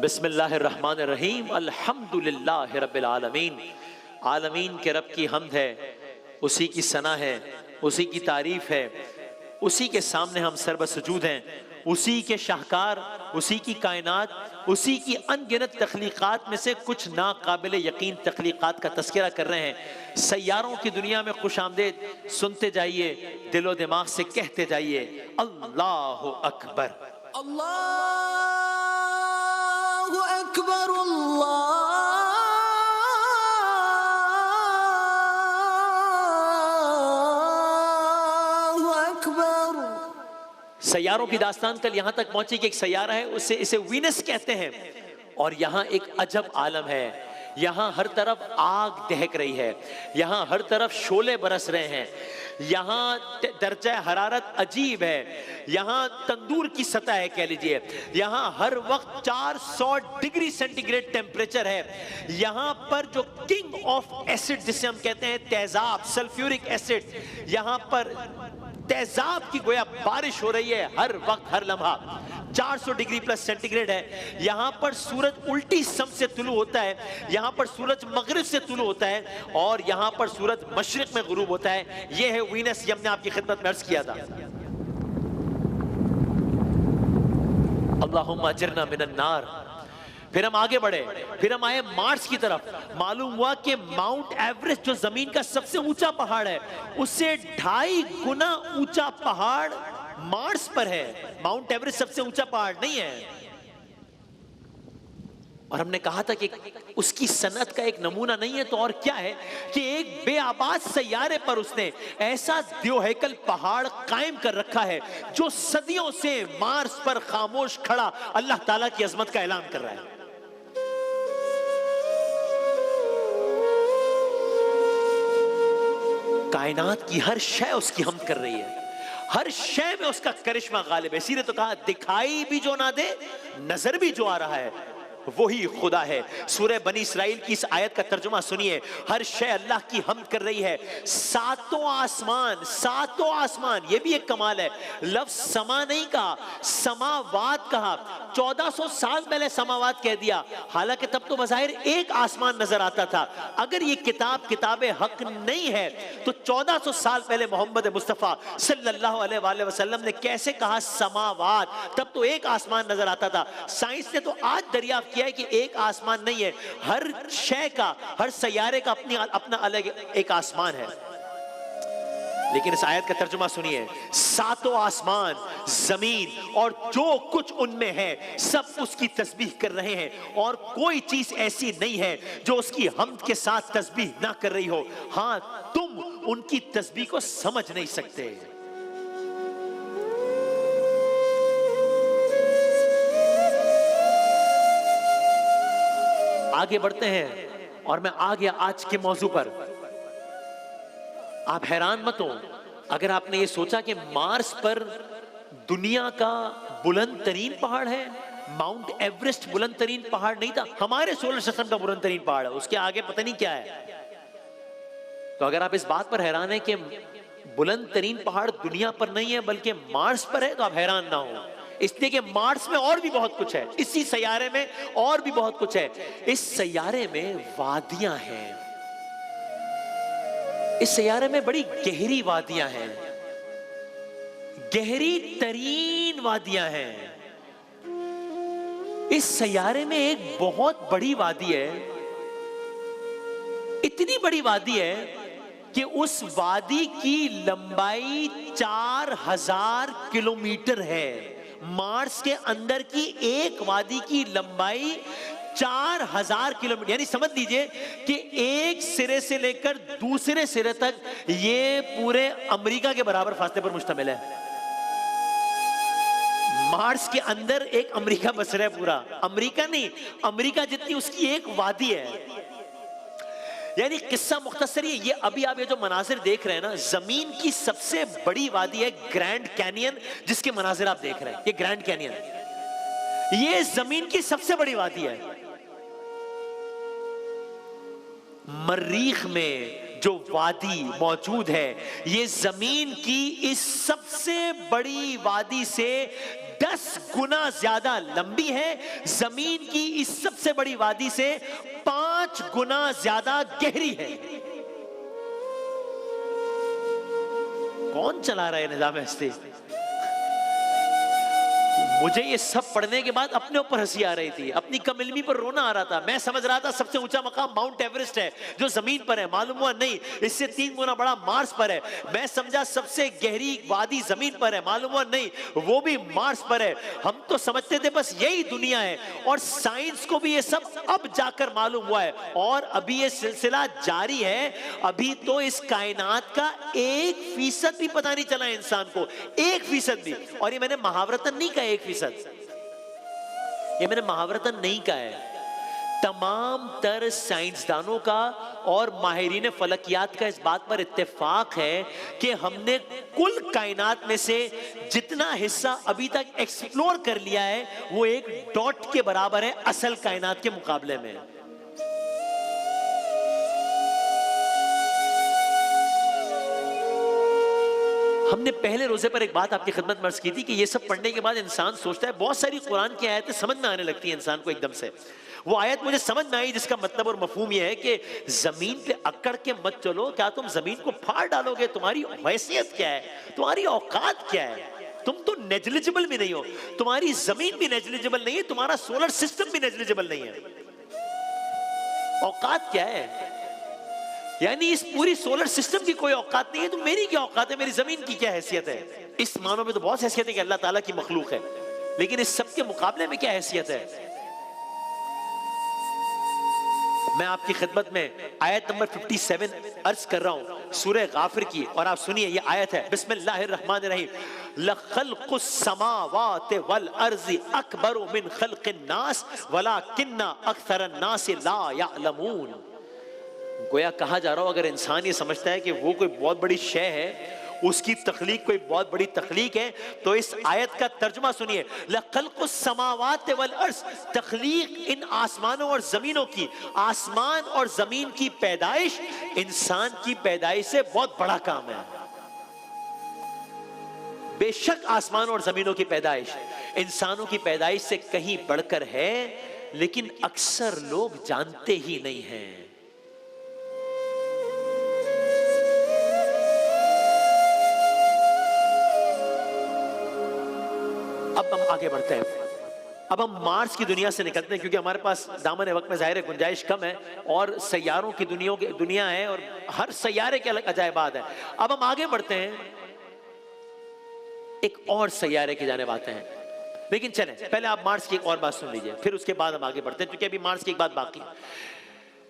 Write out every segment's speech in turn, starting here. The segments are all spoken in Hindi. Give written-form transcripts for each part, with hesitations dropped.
बिस्मिल्लाहिर्रहमानिर्रहीम अल्हम्दुलिल्लाहि रब्बिल आलमीन। आलमीन के रब की हम्द है, उसी की सना है, उसी की तारीफ है, उसी के सामने हम सर्व सुजूद हैं, उसी के शाहकार, उसी की कायनात, उसी की अनगिनत तख्लीक़ात में से कुछ नाकाबिल यकीन तख्लीक़ात का तस्करा कर रहे हैं। सैयारों की दुनिया में खुश आमदेद सुनते जाइए, दिलो दिमाग से कहते जाइए अल्लाहु अकबर। अल्लाहु अकबर, अल्लाहु अकबर। सैयारों की दास्तान कल यहां तक पहुंची कि एक सैयारा है, उसे इसे वीनस कहते हैं, और यहां एक अजब आलम है। यहां हर तरफ आग दहक रही है, यहां हर तरफ शोले बरस रहे हैं, यहां दर्जा हरारत अजीब है, यहां तंदूर की सतह है कह लीजिए, यहां हर वक्त 400 डिग्री सेंटीग्रेड टेम्परेचर है। यहां पर जो किंग ऑफ एसिड जिसे हम कहते हैं तेजाब, सल्फ्यूरिक एसिड, यहां पर तेजाब की गोया बारिश हो रही है हर वक्त हर लम्हा। 400 डिग्री प्लस सेंटीग्रेड है। यहां पर सूरज उल्टी सम से तुलू होता है, यहां पर सूरज मगरिब से तुलू होता है, और यहां पर सूरज मशरिक में गुरूब होता है। यह है वीनस, ये हमने आपकी खिदमत में अर्ज किया था। अल्लाहुम्मा अजिरना मिनन नार। फिर हम आगे बढ़े, फिर हम आए मार्स की तरफ। मालूम हुआ कि माउंट एवरेस्ट जो जमीन का सबसे ऊंचा पहाड़ है, उससे 2.5 गुना ऊंचा पहाड़ मार्स पर है। माउंट एवरेस्ट सबसे ऊंचा पहाड़ नहीं है। और हमने कहा था कि उसकी सनत का एक नमूना नहीं है तो और क्या है कि एक बेआबाद सैयारे पर उसने ऐसा द्योहैकल पहाड़ कायम कर रखा है जो सदियों से मार्स पर खामोश खड़ा अल्लाह ताला की अजमत का ऐलान कर रहा है। कायनात की हर शय उसकी हमद कर रही है, हर शय में उसका करिश्मा गालिब है। इसीलिए तो कहा दिखाई भी जो ना दे, नजर भी जो आ रहा है वही खुदा है। सूरह बनी इसराइल की इस आयत का तर्जुमा सुनिए। हर शय अल्लाह की हमद कर रही है। सातों आसमान, सातों आसमान, ये भी एक कमाल है। लफ्ज समा नहीं कहा, समावात कहा। 1400 साल पहले समावात कह दिया, हालांकि तब तो बज़ाहिर एक आसमान नजर आता था। अगर ये किताब हक नहीं है तो 1400 साल पहले मोहम्मद मुस्तफ़ा सल्लल्लाहु अलैहि वसल्लम ने कैसे कहा समावात? तब तो एक आसमान नजर आता था। साइंस ने तो आज दरियाफ्त किया है कि एक आसमान नहीं है, हर शय का, हर सैयारे का अपना अलग एक आसमान है। लेकिन इस आयत का तर्जुमा सुनिए। सातों आसमान, जमीन और जो कुछ उनमें है सब उसकी तस्बीह कर रहे हैं, और कोई चीज ऐसी नहीं है जो उसकी हम्द के साथ तस्बीह ना कर रही हो। हां, तुम उनकी तस्बीह को समझ नहीं सकते। आगे बढ़ते हैं और मैं आ गया आज के मौजू पर। आप हैरान मत हो अगर आपने ये सोचा कि मार्स पर दुनिया का बुलंद तरीन पहाड़ है। माउंट एवरेस्ट बुलंद तरीन पहाड़ नहीं था, हमारे सोलर सिस्टम का बुलंद तरीन पहाड़ है, उसके आगे पता नहीं क्या है। तो अगर आप इस बात पर हैरान है कि बुलंद तरीन पहाड़ दुनिया पर नहीं है बल्कि मार्स पर है, तो आप हैरान ना हो, इसलिए कि मार्स में और भी बहुत कुछ है, इसी सैयारे में और भी बहुत कुछ है। इस सैयारे में वादियां हैं, इस सैयारे में बड़ी गहरी वादियां हैं, गहरी तरीन वादियां हैं। इस सैयारे में एक बहुत बड़ी वादी है, इतनी बड़ी वादी है कि उस वादी की लंबाई 4000 किलोमीटर है। मार्स के अंदर की एक वादी की लंबाई 4000 किलोमीटर, यानी समझ लीजिए कि एक सिरे से लेकर दूसरे सिरे तक ये पूरे अमेरिका के बराबर फासले पर मुश्तमिल है। मार्स के अंदर एक अमेरिका बस रहा है, पूरा अमेरिका नहीं, अमेरिका जितनी उसकी एक वादी है। यानी किस्सा मुख्तसर ये अभी आप ये जो मनाजिर देख रहे हैं ना, जमीन की सबसे बड़ी वादी है ग्रैंड कैनियन, जिसके मनाजिर आप देख रहे हैं, ये ग्रैंड कैनियन, ये जमीन की सबसे बड़ी वादी है। मरीख में जो वादी मौजूद है, ये जमीन की इस सबसे बड़ी वादी से 10 गुना ज्यादा लंबी है, जमीन की इस सबसे बड़ी वादी से 5 गुना ज्यादा गहरी है। कौन चला रहा है निजाम हस्ती? मुझे ये सब पढ़ने के बाद अपने ऊपर हंसी आ रही थी, अपनी कम इल्मी पर रोना आ रहा था। मैं समझ रहा था सबसे ऊंचा मकाम माउंट एवरेस्ट है जो जमीन पर है, मालूम हुआ नहीं, इससे 3 गुना बड़ा मार्स पर है। मैं समझा सबसे गहरी वादी जमीन पर है, मालूम हुआ नहीं, वो भी मार्स पर है। हम तो समझते थे बस यही दुनिया है, और साइंस को भी ये सब अब जाकर मालूम हुआ है, और अभी ये सिलसिला जारी है। अभी तो इस कायनात का 1% भी पता नहीं चला इंसान को, 1% भी। और ये मैंने महावरतन नहीं कहा 1%, ये मैंने महावरतन नहीं कहा है। तमाम तर साइंसदानों का और माहिरीन फलकियात का इस बात पर इत्तेफाक है कि हमने कुल कायनात में से जितना हिस्सा अभी तक एक्सप्लोर कर लिया है वो एक डॉट के बराबर है असल कायनात के मुकाबले में। हमने पहले रोजे पर एक बात आपकी खिदमत में अर्ज की थी कि ये सब पढ़ने के बाद इंसान सोचता है, बहुत सारी कुरान की आयतें समझ में आने लगती है इंसान को एकदम से। वो आयत मुझे समझ में आई जिसका मतलब और मफहूम ये है कि जमीन पे अकड़ के मत चलो, क्या तुम जमीन को फाड़ डालोगे? तुम्हारी हैसियत क्या है, तुम्हारी औकात क्या है? तुम तो नेग्लिजिबल भी नहीं हो, तुम्हारी जमीन भी नेग्लिजिबल नहीं है, तुम्हारा सोलर सिस्टम भी नेग्लिजिबल नहीं है। औकात क्या है? यानी इस पूरी सोलर सिस्टम की कोई औकात नहीं है, तो मेरी क्या औकात है, मेरी जमीन की क्या हैसियत है? इस मानों में तो बहुत हैसियत है कि अल्लाह ताला की मखलूक है, लेकिन इस सब के मुकाबले में क्या हैसियत है? मैं आपकी खिदमत में आयत नंबर 57 अर्ज कर रहा हूं सूरह गाफिर की, और आप सुनिए ये आयत है। बिस्मिल्लाहिर्रहमानिर्रहीम। लखल्कुस समावाति वल अर्ज़ि अकबरु मिन खल्क़िन नास वलाकिन्ना अक्सरन नास ला यअलमून। गोया कहा जा रहा हो, अगर इंसान ये समझता है कि वो कोई बहुत बड़ी शय है, उसकी तख्लीक कोई बहुत बड़ी तख्लीक है, तो इस आयत का तर्जुमा सुनिए। लखल्कुस समावाति वल अर्ज़, तख्लीक इन आसमानों और जमीनों की, आसमान और जमीन की पैदाइश इंसान की पैदाइश से बहुत बड़ा काम है। बेशक आसमान और जमीनों की पैदाइश इंसानों की पैदाइश से कहीं बढ़कर है, लेकिन अक्सर लोग जानते ही नहीं हैं। अब हम आगे बढ़ते हैं, अब हम मार्स की दुनिया से निकलते हैं, क्योंकि हमारे पास दामन वक्त में ज़ाहिर है गुंजाइश कम है, और सैयारों की दुनिया है, और हर सैयारे के अलग अजायबात है। अब हम आगे बढ़ते हैं, एक और सैयारे की जानिब आते हैं, लेकिन चलें पहले आप मार्स की एक और बात सुन लीजिए, फिर उसके बाद हम आगे बढ़ते हैं, क्योंकि अभी मार्स की एक बात बाकी है।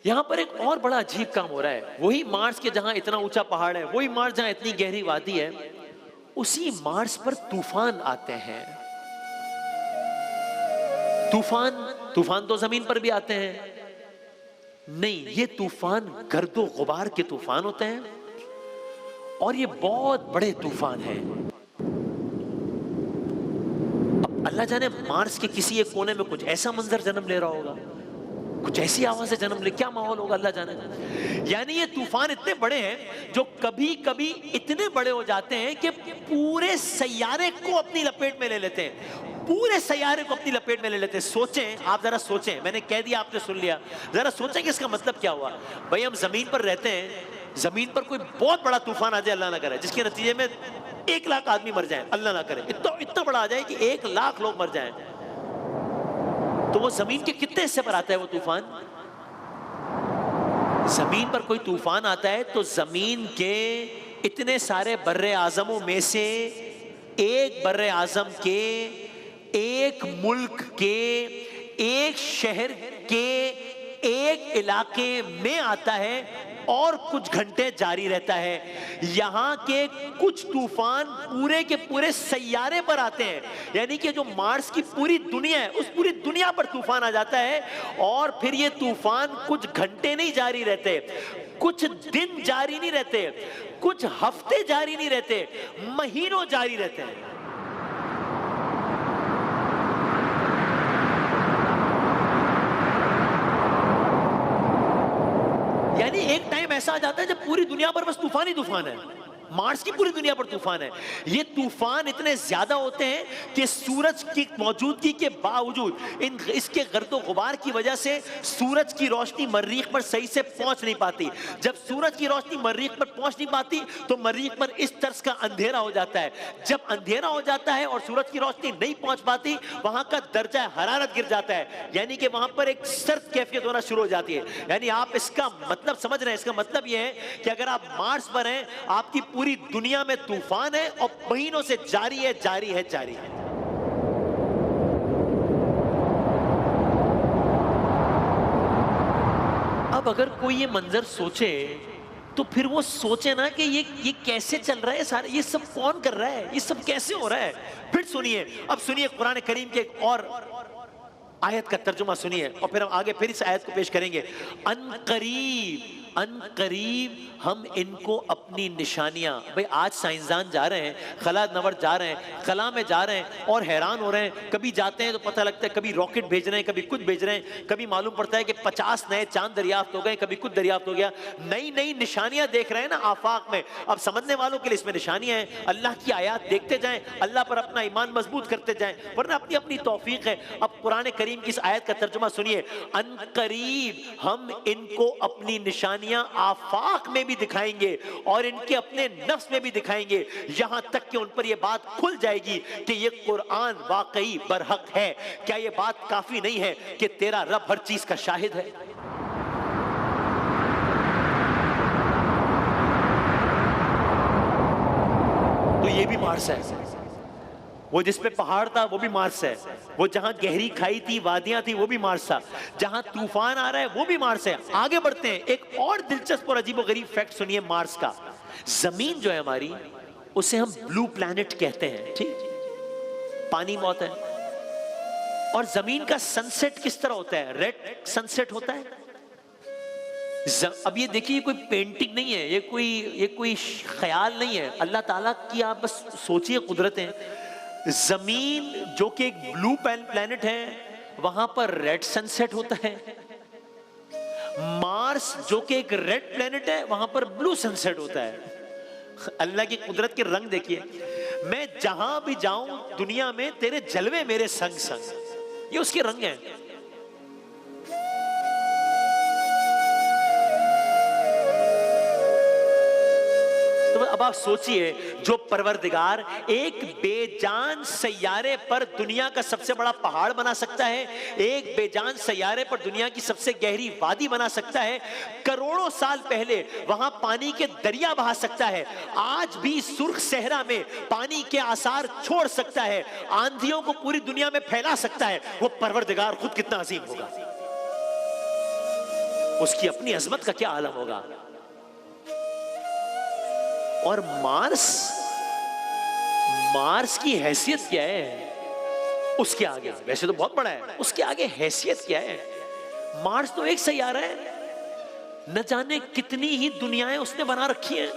यहां पर एक और बड़ा अजीब काम हो रहा है। वही मार्स के जहां इतना ऊंचा पहाड़ है, वही मार्स जहां इतनी गहरी वादी है, उसी मार्स पर तूफान आते हैं। तूफान तो जमीन पर भी आते हैं। नहीं, ये तूफान गर्दो गुबार के तूफान होते हैं, और ये बहुत बड़े तूफान हैं। अब अल्लाह जाने मार्स के किसी एक कोने में कुछ ऐसा मंजर जन्म ले रहा होगा, कुछ ऐसी आवाज़ जन्म ले, क्या माहौल होगा अल्लाह जाने। यानी ये तूफान इतने बड़े हैं जो कभी कभी इतने बड़े हो जाते हैं कि पूरे सैयारे को अपनी लपेट में ले लेते हैं, पूरे सैयारे को अपनी लपेट में ले लेते हैं। सोचें, आप जरा सोचें, मैंने कह दिया आपने सुन लिया, जरा सोचें कि इसका मतलब क्या हुआ। भाई हम जमीन पर रहते हैं, जमीन पर कोई बहुत बड़ा तूफान आ जाए, अल्लाह ना करे, जिसके नतीजे में 1 लाख आदमी मर जाए, अल्लाह ना करे, इतना बड़ा आ जाए कि 1 लाख लोग मर जाएं, तो वो जमीन के कितने हिस्से पर आता है वो तूफान? जमीन पर कोई तूफान आता है तो जमीन के इतने सारे बर्रे आजमों में से एक बर्रे आजम के, एक मुल्क के, एक शहर के, एक इलाके में आता है और कुछ घंटे जारी रहता है। यहां के कुछ तूफान पूरे के पूरे सैयारे पर आते हैं, यानी कि जो मार्स की पूरी दुनिया है, उस पूरी दुनिया पर तूफान आ जाता है, और फिर ये तूफान कुछ घंटे नहीं जारी रहते, कुछ दिन जारी नहीं रहते, कुछ हफ्ते जारी नहीं रहते, महीनों जारी रहते हैं। यानी एक टाइम ऐसा आ जाता है जब पूरी दुनिया पर बस तूफान ही तूफान है, मार्स की पूरी दुनिया पर तूफान है। ये तूफान इतने ज्यादा होते हैं कि सूरज की मौजूदगी के बावजूद इसके गर्दो गुबार की वजह से सूरज की रोशनी मरीख पर सही से पहुंच नहीं पाती। जब सूरज की रोशनी मरीख पर पहुंच नहीं पाती तो मरीख पर इस तरह का अंधेरा हो जाता है। जब अंधेरा हो जाता है और सूरज की रोशनी नहीं पहुंच पाती, वहां का दर्जा हरारत गिर जाता है, यानी कि वहां पर एक सर्द कैफियत होना शुरू हो जाती है। यानी आप इसका मतलब समझ रहे हैं? इसका मतलब यह है कि अगर आप मार्स पर हैं, आपकी पूरी दुनिया में तूफान है और महीनों से जारी है, जारी है, जारी है। अब अगर कोई ये मंजर सोचे तो फिर वो सोचे ना कि ये कैसे चल रहा है, सारे ये सब कौन कर रहा है, ये सब कैसे हो रहा है। फिर सुनिए, अब सुनिए कुरान करीम के एक और आयत का तर्जुमा सुनिए और फिर हम आगे फिर इस आयत को पेश करेंगे। अन करीब हम इनको अपनी निशानियां, भाई आज साइंसदान जा रहे हैं, खला नवर जा रहे हैं, खला में जा रहे हैं और हैरान हो रहे हैं। कभी जाते हैं तो पता लगता है कभी रॉकेट भेज रहे हैं, कभी कुछ भेज रहे हैं, कभी मालूम पड़ता है कि 50 नए चांद दरियाफ्त हो गए, कभी कुछ दरियाफ्त हो गया। नई नई निशानियां देख रहे हैं ना आफाक में। अब समझने वालों के लिए इसमें निशानियां हैं। अल्लाह की आयात देखते जाएं, अल्लाह पर अपना ईमान मजबूत करते जाएं, वरना अपनी अपनी तौफीक है। अब कुरान करीम की इस आयत का तर्जुमा सुनिए। अन करीब हम इनको अपनी निशानियां आफाक में भी दिखाएंगे और इनके अपने नफ्स में भी दिखाएंगे, यहां तक कि उन पर यह बात खुल जाएगी कि यह कुरान वाकई बरहक है। क्या यह बात काफी नहीं है कि तेरा रब हर चीज का शाहिद है? तो यह भी मार्स है। वो जिस पे पहाड़ था वो भी मार्स है, वो जहां गहरी खाई थी, वादियां थी, वो भी मार्स था, जहां तूफान आ रहा है वो भी मार्स है। आगे बढ़ते हैं, एक और दिलचस्प और अजीबोगरीब फैक्ट सुनिए मार्स का। जमीन जो है हमारी, उसे हम ब्लू प्लैनेट कहते हैं, ठीक, पानी बहुत है। और जमीन का सनसेट किस तरह होता है? रेड सनसेट होता है। अब ये देखिए, ये कोई पेंटिंग नहीं है, ये कोई ख्याल नहीं है, अल्लाह ताला की आप बस सोचिए कुदरतें। जमीन जो कि एक ब्लू प्लैनेट है, वहां पर रेड सनसेट होता है। मार्स जो कि एक रेड प्लैनेट है, वहां पर ब्लू सनसेट होता है। अल्लाह की कुदरत के रंग देखिए। मैं जहां भी जाऊं दुनिया में, तेरे जलवे मेरे संग संग, ये उसके रंग हैं। अब आप सोचिए, जो परवरदिगार एक बेजान सैयारे पर दुनिया का सबसे बड़ा पहाड़ बना सकता है, एक बेजान सैयारे पर दुनिया की सबसे गहरी वादी बना सकता है, करोड़ों साल पहले वहां पानी के दरिया बहा सकता है, आज भी सुर्ख सहरा में पानी के आसार छोड़ सकता है, आंधियों को पूरी दुनिया में फैला सकता है, वो परवरदिगार खुद कितना अजीम होगा, उसकी अपनी अजमत का क्या आलम होगा। और मार्स की हैसियत क्या है उसके आगे? वैसे तो बहुत बड़ा है, उसके आगे हैसियत क्या है? मार्स तो एक सैयारा है, न जाने कितनी ही दुनियाएं उसने बना रखी हैं,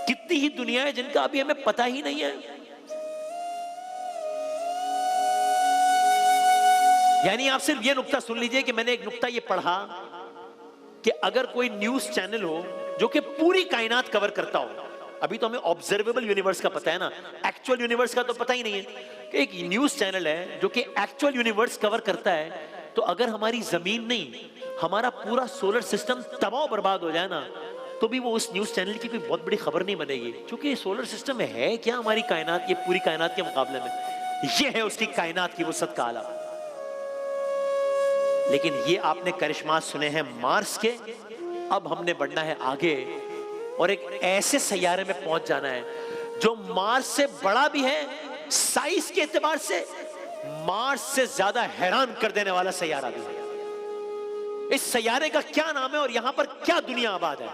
कितनी ही दुनियाएं जिनका अभी हमें पता ही नहीं है। यानी आप सिर्फ ये नुक्ता सुन लीजिए कि मैंने एक नुक्ता ये पढ़ा कि अगर कोई न्यूज चैनल हो जो कि पूरी कायनात कवर करता हो, अभी तो हमें ऑब्जर्वेबल यूनिवर्स का पता है ना, एक्चुअल यूनिवर्स का तो पता ही नहीं है, कि एक न्यूज चैनल है जो कि एक्चुअल यूनिवर्स कवर करता है, तो अगर हमारी जमीन नहीं, हमारा पूरा सोलर सिस्टम तबाह बर्बाद हो जाए ना, तो भी वो उस न्यूज चैनल की कोई बहुत बड़ी खबर नहीं बनेगी, क्योंकि सोलर सिस्टम में है क्या हमारी कायनात, ये पूरी कायनात के मुकाबले में, ये है उसकी कायनात की वसअत का आलम। लेकिन ये आपने करिश्मात सुने हैं मार्स के, अब हमने बढ़ना है आगे और एक ऐसे सैयारे में पहुंच जाना है जो मार्स से बड़ा भी है, साइज के एतबार से मार्स से ज्यादा हैरान कर देने वाला सैयारा भी है। इस सैयारे का क्या नाम है और यहां पर क्या दुनिया आबाद है?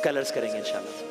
कलर्स करेंगे इंशाल्लाह।